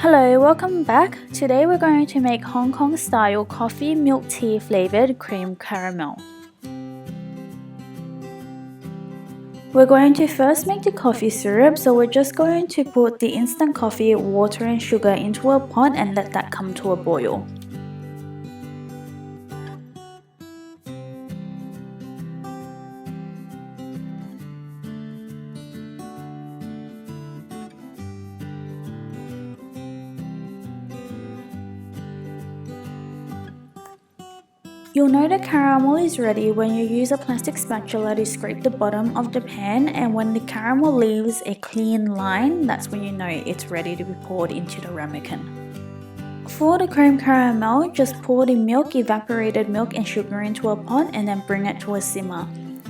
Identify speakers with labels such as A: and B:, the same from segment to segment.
A: Hello, welcome back. Today we're going to make Hong Kong style coffee milk tea flavored creme caramel. We're going to first make the coffee syrup, so we're just going to put the instant coffee, water and sugar into a pot and let that come to a boil. You'll know the caramel is ready when you use a plastic spatula to scrape the bottom of the pan, and when the caramel leaves a clean line, that's when you know it's ready to be poured into the ramekin. For the creme caramel, just pour the milk, evaporated milk and sugar into a pot and then bring it to a simmer.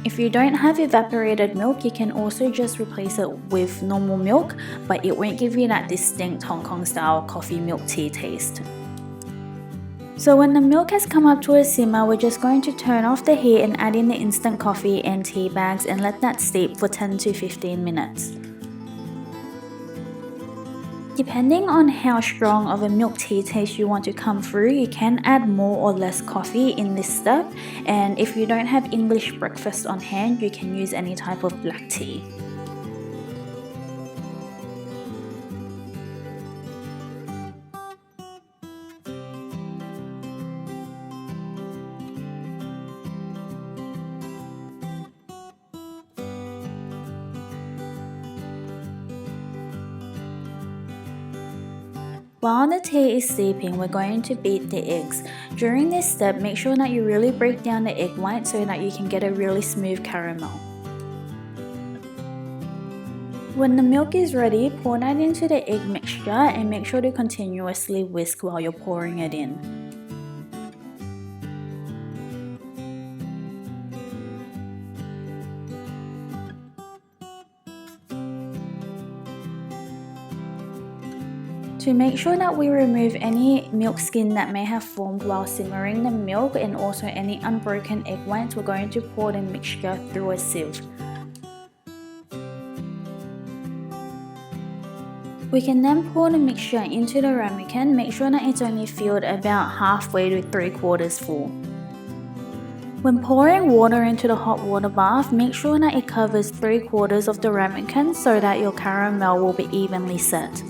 A: If you don't have evaporated milk, you can also just replace it with normal milk, but it won't give you that distinct Hong Kong style coffee milk tea taste. So when the milk has come up to a simmer, we're just going to turn off the heat and add in the instant coffee and tea bags and let that steep for 10 to 15 minutes. Depending on how strong of a milk tea taste you want to come through, you can add more or less coffee in this step, and if you don't have English breakfast on hand, you can use any type of black tea. While the tea is steeping, we're going to beat the eggs. During this step, make sure that you really break down the egg white so that you can get a really smooth caramel. When the milk is ready, pour that into the egg mixture and make sure to continuously whisk while you're pouring it in. To make sure that we remove any milk skin that may have formed while simmering the milk and also any unbroken egg whites, we're going to pour the mixture through a sieve. We can then pour the mixture into the ramekin. Make sure that it's only filled about halfway to 3/4 full. When pouring water into the hot water bath, make sure that it covers 3/4 of the ramekin so that your caramel will be evenly set.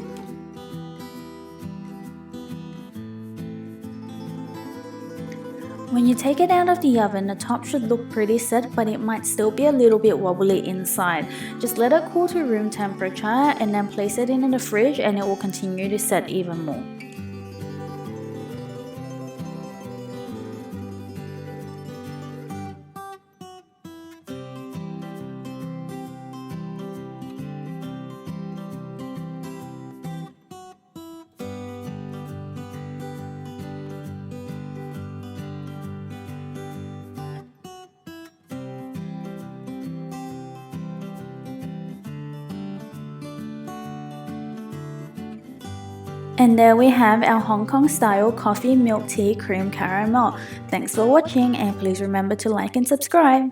A: When you take it out of the oven, the top should look pretty set, but it might still be a little bit wobbly inside. Just let it cool to room temperature and then place it in the fridge and it will continue to set even more. And there we have our Hong Kong style coffee milk tea creme caramel. Thanks for watching and please remember to like and subscribe.